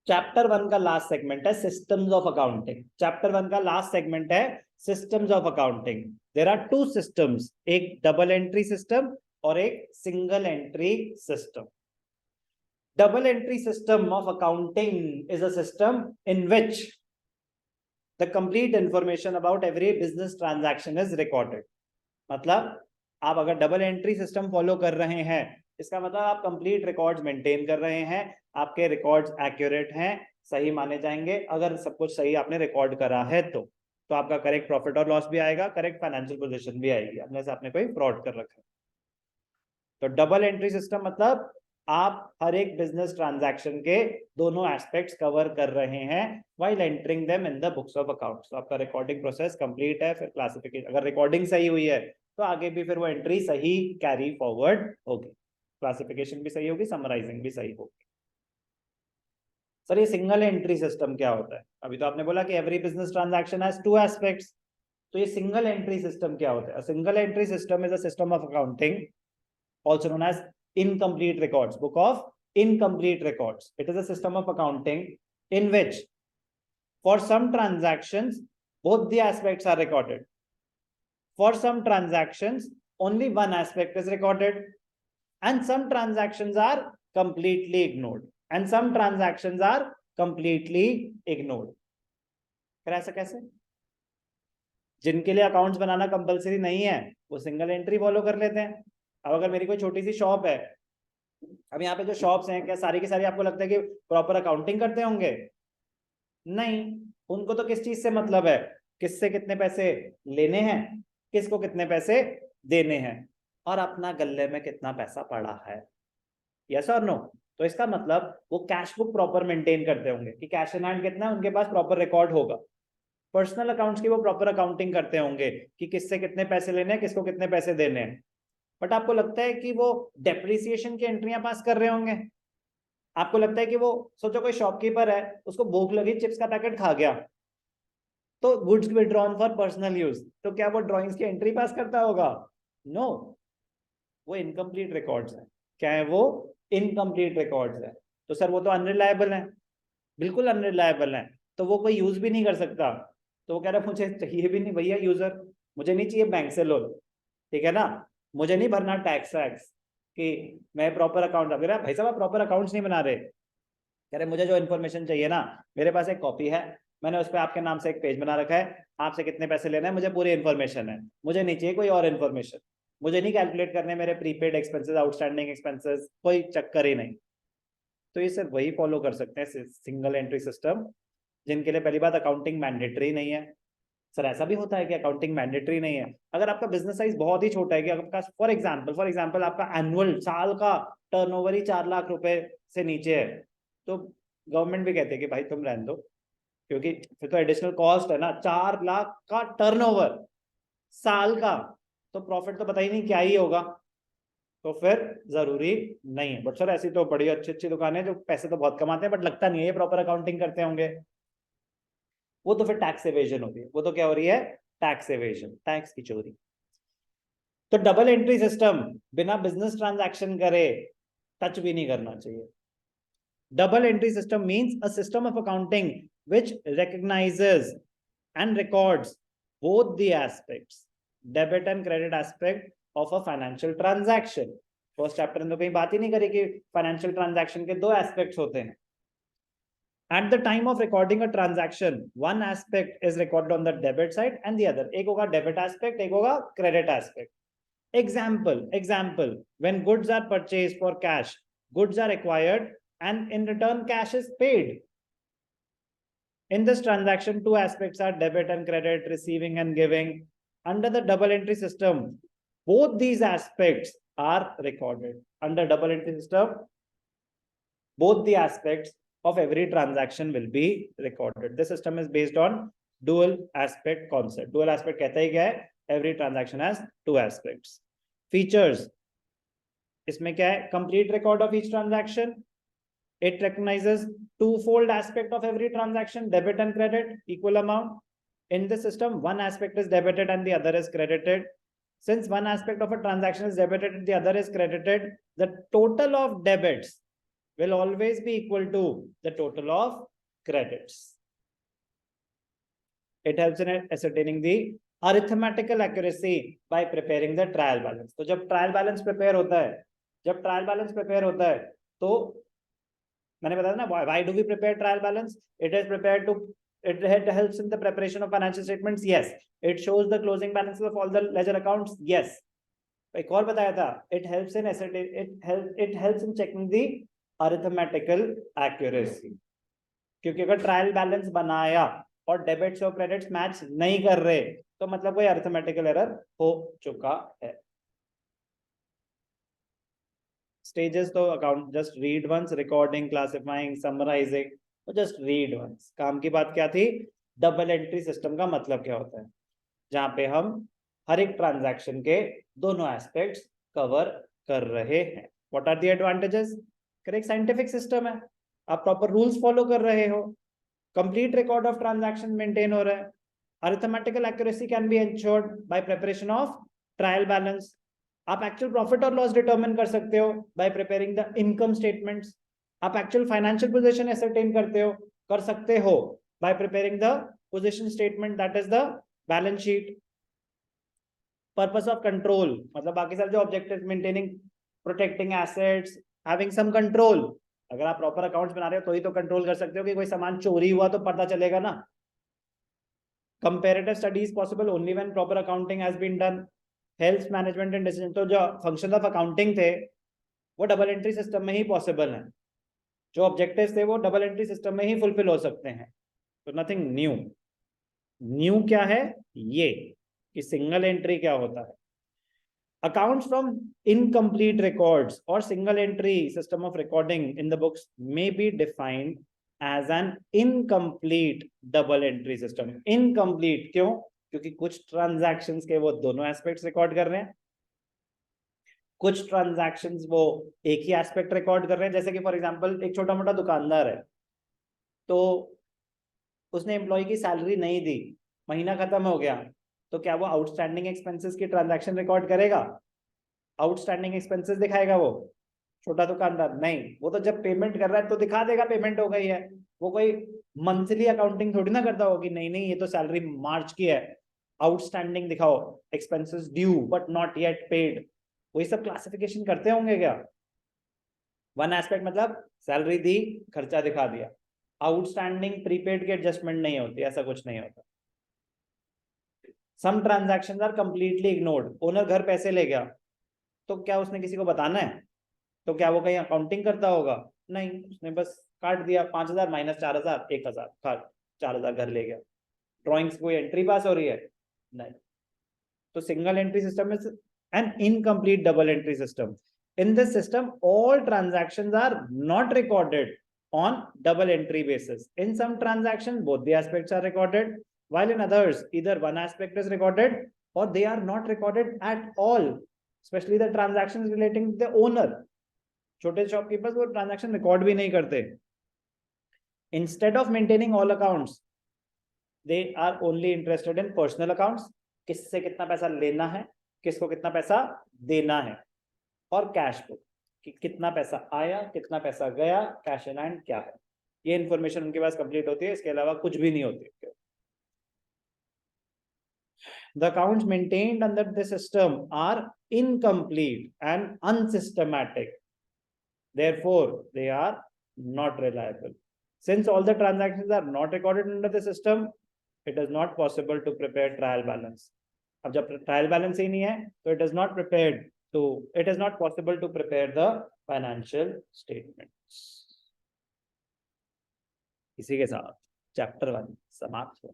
Chapter 1 का last segment है systems of accounting. Chapter 1 का लास्ट सेगमेंट है systems of accounting. There are two systems, एक double entry system और एक single entry system. Double entry system of accounting is a system in which the complete information about every business transaction is recorded. मतलब आप अगर double entry system follow कर रहे हैं, इसका मतलब आप कंप्लीट रिकॉर्ड्स मेंटेन कर रहे हैं, आपके रिकॉर्ड्स एक्यूरेट हैं, सही माने जाएंगे। अगर सब कुछ सही आपने रिकॉर्ड करा है तो आपका करेक्ट प्रॉफिट और लॉस भी आएगा, करेक्ट फाइनेंशियल पोजीशन भी आएगी, अपने से आपने कोई फ्रॉड कर रखा है। तो डबल एंट्री सिस्टम मतलब आप हर एक बिजनेस ट्रांजैक्शन के दोनों एस्पेक्ट्स कवर कर रहे हैं while entering them in the books of accounts. तो आपका रिकॉर्डिंग प्रोसेस कंप्लीट है, फिर क्लासिफिकेशन, अगर रिकॉर्डिंग सही हुई है तो आगे भी फिर वो एंट्री सही कैरी फॉरवर्ड होगी, क्लासिफिकेशन भी सही होगी, समराइजिंग भी सही होगी। सर ये सिंगल एंट्री सिस्टम क्या होता है? अभी तो आपने बोला कि every business transaction has two aspects, तो ये सिंगल एंट्री सिस्टम क्या होता है? Single entry system is a system of accounting also known as incomplete records, book of incomplete records. It is a system of accounting in which for some transactions both the aspects are recorded. For some transactions only one aspect is recorded, and some transactions are completely ignored, and some transactions are completely ignored. फिर ऐसा कैसे? जिनके लिए accounts बनाना compulsory नहीं है वो single entry follow कर लेते हैं। अब अगर मेरी कोई छोटी सी शॉप है, अब यहाँ पे जो शॉप्स हैं क्या सारी की सारी आपको लगता है कि प्रॉपर अकाउंटिंग करते होंगे? नहीं, उनको तो किस चीज से मतलब है, किससे कितने पैसे लेने हैं, किसको कितने पैसे देने हैं, और अपना गल्ले में कितना पैसा पड़ा है। यस और नो? तो इसका मतलब वो कैश बुक प्रॉपर मेंटेन करते होंगे कि कैश इन हैंड कितना है, उनके पास प्रॉपर रिकॉर्ड होगा। पर्सनल अकाउंट्स की वो प्रॉपर अकाउंटिंग करते होंगे कि किससे कितने पैसे लेने हैं, किसको कितने पैसे देने हैं। बट आपको लगता है कि वो डेप्रिसिएशन की एंट्रियां पास कर रहे होंगे? आपको लगता है कि वो, सोचो कोई शॉपकीपर है, उसको भूख लगी, चिप्स का पैकेट खा गया, तो goods withdrawn for personal use, तो क्या वो ड्राइंग्स की एंट्री पास करता होगा? नो, वो इनकम्प्लीट रिकॉर्ड्स है। क्या है वो? इनकम्प्लीट रिकॉर्ड्स है। तो सर वो तो अनरिलायबल है। बिल्कुल अनरिलायबल है, तो वो कोई यूज भी नहीं कर सकता। तो वो कह रहा मुझे चाहिए भी नहीं भैया यूजर, मुझे नहीं चाहिए बैंक से लोन, ठीक है ना, मुझे नहीं भरना टैक्स वैक्स कि मैं प्रॉपर अकाउंट। अगर भाई साहब आप प्रॉपर अकाउंट्स नहीं बना रहे, कह रहे मुझे जो इन्फॉर्मेशन चाहिए ना, मेरे पास एक कॉपी है, मैंने उस पर आपके नाम से एक पेज बना रखा है, आपसे कितने पैसे लेना है मुझे पूरी इन्फॉर्मेशन है, मुझे नहीं चाहिए कोई और इन्फॉर्मेशन, मुझे नहीं कैलकुलेट करने मेरे प्रीपेड एक्सपेंसेस, आउटस्टैंडिंग एक्सपेंसेस, कोई चक्कर ही नहीं। तो ये सिर्फ वही फॉलो कर सकते हैं सिंगल एंट्री सिस्टम जिनके लिए पहली बात अकाउंटिंग मैंडेटरी नहीं है। सर ऐसा भी होता है कि अकाउंटिंग मैंडेटरी नहीं है? अगर आपका बिजनेस साइज बहुत ही छोटा है कि आपका फॉर एग्जांपल आपका एनुअल साल का टर्नओवर ही 4 लाख रुपए से नीचे है, तो गवर्नमेंट भी कहते हैं कि भाई तुम रहने दो, क्योंकि फिर तो एडिशनल कॉस्ट है ना। 4 लाख का टर्नओवर साल का, तो प्रॉफिट तो पता ही नहीं क्या ही होगा, तो फिर जरूरी नहीं है। बट सर ऐसी तो बड़ी अच्छी अच्छी दुकानें जो पैसे तो बहुत कमाते हैं बट लगता नहीं है ये प्रॉपर अकाउंटिंग करते होंगे, वो तो फिर टैक्स एवेजन होती है। वो तो क्या हो रही है? टैक्स एवेजन, टैक्स की चोरी। तो डबल एंट्री सिस्टम बिना बिजनेस ट्रांजैक्शन करे टच भी नहीं करना चाहिए। Double entry system means a system of accounting which recognises and records both the aspects, debit and credit aspect of a financial transaction. First chapter में तो कहीं बात ही नहीं करी कि फाइनेंशियल ट्रांजैक्शन के दो एस्पेक्ट्स होते हैं। At the time of recording a transaction, one aspect is recorded on the debit side and the other. एक होगा debit aspect, एक होगा credit aspect. Example, when goods are purchased for cash, goods are acquired and in return cash is paid. In this transaction, two aspects are debit and credit, receiving and giving. Under the double entry system, both these aspects are recorded. Under double entry system, both the aspects of every transaction will be recorded. This system is based on dual aspect concept. Dual aspect कहता ही क्या है? Every transaction has two aspects. Features इसमें क्या है? Complete record of each transaction. It recognizes twofold aspect of every transaction, debit and credit, equal amount. In this system, one aspect is debited and the other is credited. Since one aspect of a transaction is debited and the other is credited, the total of debits will always be equal to the total of credits. It helps in ascertaining the arithmetical accuracy by preparing the trial balance. तो जब trial balance prepare होता है, तो मैंने बताया ना, why do we prepare trial balance? It helps in the preparation of financial statements. Yes. It shows the closing balances of all the ledger accounts. Yes. एक और बताया था, it helps in checking the arithmetical accuracy. क्योंकि अगर trial balance बनाया और debits और credits match नहीं कर रहे, तो मतलब कोई अरिथमेटिकल एरर हो चुका है. स्टेजेस तो account just read once, recording, classifying, summarising, तो जस्ट रीड वंस. काम की बात क्या थी? डबल एंट्री सिस्टम का मतलब क्या होता है, जहां पे हम हर एक ट्रांजैक्शन के दोनों एस्पेक्ट्स कवर कर रहे हैं. What are the advantages? Correct scientific system है, आप प्रॉपर रूल्स फॉलो कर रहे हो, complete record of transaction maintain हो रहा है, arithmetical accuracy can be ensured by preparation of trial balance. आप एक्चुअल प्रॉफिट और लॉस डिटरमिन कर सकते हो by preparing the income statements. आप एक्चुअल फाइनेंशियल पोजीशन एसरटेन कर सकते हो by preparing the position statement, that is the balance sheet. Purpose of control मतलब बाकी सारे जो objective, maintaining, protecting assets, having some control. अगर आप प्रॉपर अकाउंट्स बना रहे हो तो ही तो कंट्रोल कर सकते हो कि कोई सामान चोरी हुआ तो पता चलेगा ना. Comparative studies possible only when proper accounting has been done. Health management and decision, तो जो फंक्शन ऑफ अकाउंटिंग थे वो डबल एंट्री सिस्टम में ही पॉसिबल है. जो ऑब्जेक्टिव्स थे वो डबल एंट्री सिस्टम में ही फुलफिल हो सकते हैं. तो नथिंग न्यू क्या है ये कि सिंगल एंट्री क्या होता है. Accounts from incomplete records or single entry system of recording in the books may be defined as an incomplete double entry system. Incomplete क्यों? क्योंकि कुछ ट्रांजैक्शंस के वो दोनों एस्पेक्ट्स रिकॉर्ड कर रहे हैं, कुछ ट्रांजैक्शंस वो एक ही एस्पेक्ट रिकॉर्ड कर रहे हैं. जैसे कि फॉर एग्जांपल एक छोटा मोटा दुकानदार है, तो उसने एम्प्लॉय की सैलरी नहीं दी, महीना खत्म हो गया, तो क्या वो आउटस्टैंडिंग एक्सपेंसेस की ट्रांजैक्शन रिकॉर्ड करेगा? आउटस्टैंडिंग एक्सपेंसेस दिखाएगा वो छोटा दुकानदार? नहीं. वो तो जब पेमेंट कर रहा है तो दिखा देगा पेमेंट हो गई है. वो कोई मंथली अकाउंटिंग थोड़ी ना करता होगी, नहीं ये तो सैलरी मार्च की है, आउटस्टैंडिंग दिखाओ, expenses due but not yet paid. वही सब क्लासिफिकेशन करते होंगे क्या? वन एस्पेक्ट मतलब सैलरी दी, खर्चा दिखा दिया. आउटस्टैंडिंग प्रीपेड की एडजस्टमेंट नहीं होती, ऐसा कुछ नहीं होता. Some transactions are completely ignored. Owner घर पैसे ले गया, तो क्या उसने किसी को बताना है? तो क्या वो कहीं अकाउंटिंग करता होगा? नहीं, उसने बस काट दिया, 5,000 माइनस 4,000, 1,000 काट, 4,000 घर ले गया. ड्रॉइंग्स कोई एंट्री पास हो रही है? नहीं. तो single entry system is an incomplete double entry system. In this system, all transactions are not recorded on double entry basis. In some transactions, both the aspects are recorded, while in others, either one aspect is recorded or they are not recorded at all. Especially the transactions relating to the owner. छोटे shopkeepers वो transaction record भी नहीं करते. Instead of maintaining all accounts, they are only interested in personal accounts. किससे कितना पैसा लेना है, किसको कितना पैसा देना है, और कैश बुक कि कितना पैसा आया, कितना पैसा गया, कैश इन हैंड क्या है. ये इंफॉर्मेशन उनके पास कंप्लीट होती है, इसके अलावा कुछ भी नहीं होती. The accounts maintained under the system are incomplete and unsystematic. Therefore, they are not reliable. Since all the transactions are not recorded under the system, it is not possible to prepare trial balance. अब जब trial balance ही नहीं है, तो it is not possible to prepare the financial statements. इसी के साथ chapter 1 समाप्त हुआ.